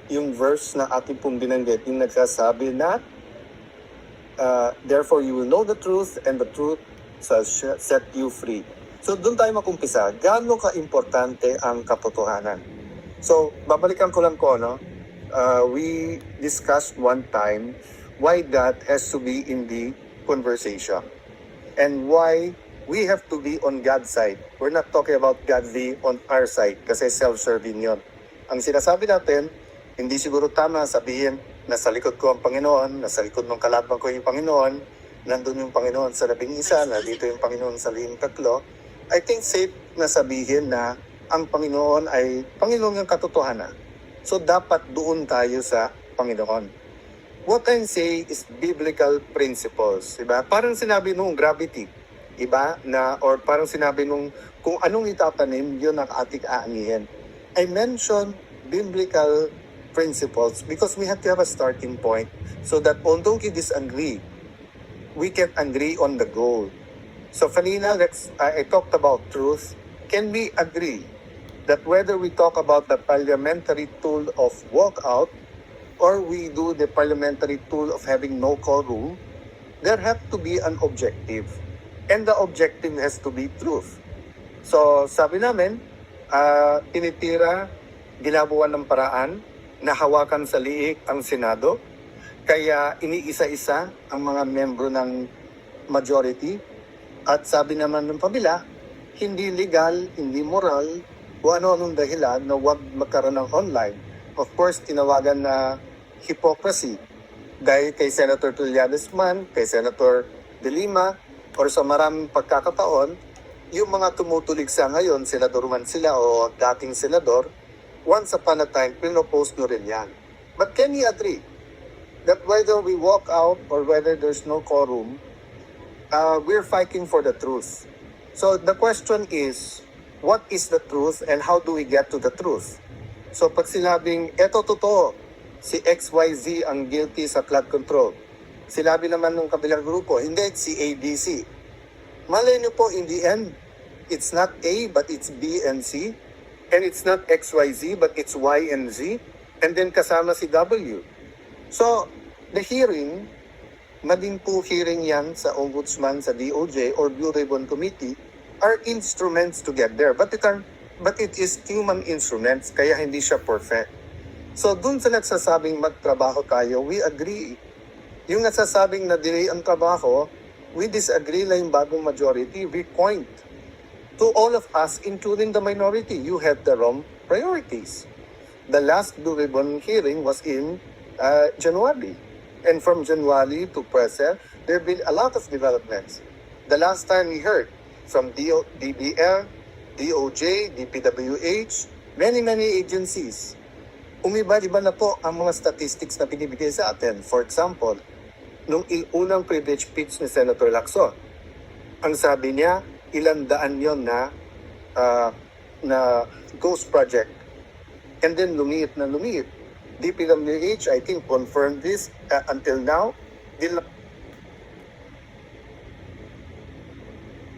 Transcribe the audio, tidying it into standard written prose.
yung verse na ating pong binanggit, yung nagsasabi na therefore you will know the truth and the truth shall set you free. So doon tayo makumpisa. Gaano ka-importante ang katotohanan? So babalikan ko lang ko, no? We discussed one time why that has to be in the conversation and why we have to be on God's side. We're not talking about God be on our side kasi self-serving yon. Ang sinasabi natin, hindi siguro tama sabihin nasa likod ko ang Panginoon, nasa likod ng kalaban ko yung Panginoon, nandun yung Panginoon sa 11, nandito yung Panginoon sa 13. I think safe na sabihin na ang Panginoon ay Panginoon ng katotohanan. So dapat doon tayo sa Panginoon. What I'm saying is biblical principles, diba? Parang sinabi nung gravity, iba na, or parang sinabi nung kung anong itatanim, yun ang ating aanihin. I mentioned biblical principles because we have to have a starting point so that although we disagree, we can agree on the goal. So kanina, I talked about truth. Can we agree that whether we talk about the parliamentary tool of walkout or we do the parliamentary tool of having no quorum, there have to be an objective. And the objective has to be truth. So sabi namin, tinitira, ginabuan ng paraan, nahawakan sa liig ang Senado, kaya iniisa-isa ang mga membro ng majority. At sabi naman ng pamila, hindi legal, hindi moral, o ano-anong dahilan na huwag magkaroon ng online. Of course, tinawagan na hypocrisy dahil kay Senator Trillanes man, kay Senator De Lima, or sa maraming pagkakataon, yung mga tumutulig sa ngayon, senador man sila o dating senador, once upon a time, pinopose nyo rin yan. But can we agree that whether we walk out or whether there's no quorum, we're fighting for the truth. So the question is, what is the truth and how do we get to the truth? So pag sinabing, eto totoo, si XYZ ang guilty sa flood control. Sinabi naman ng kabilang grupo, hindi, si ABC. Malay niyo po, in the end, it's not A, but it's B and C. And it's not XYZ, but it's Y and Z. And then kasama si W. So, the hearing, maging po hearing yan sa Ombudsman, sa DOJ, or Blue Ribbon Committee, are instruments to get there. But it is human instruments, kaya hindi siya perfect. So, dun sa nagsasabing magtrabaho tayo, we agree. Yung nagsasabing na delay ang trabaho, we disagree na yung bagong majority. We point to all of us, including the minority. You have the wrong priorities. The last Blue Ribbon hearing was in January. And from January to present, there have been a lot of developments. The last time we heard from DBL, DOJ, DPWH, many agencies, umiba-iba na po ang mga statistics na binibigay sa atin. For example, nung unang privilege speech ni Senator Lacson, ang sabi niya, ilang daan yon na ghost project. And then lumiit na lumiit. DPWH, I think, confirmed this until now.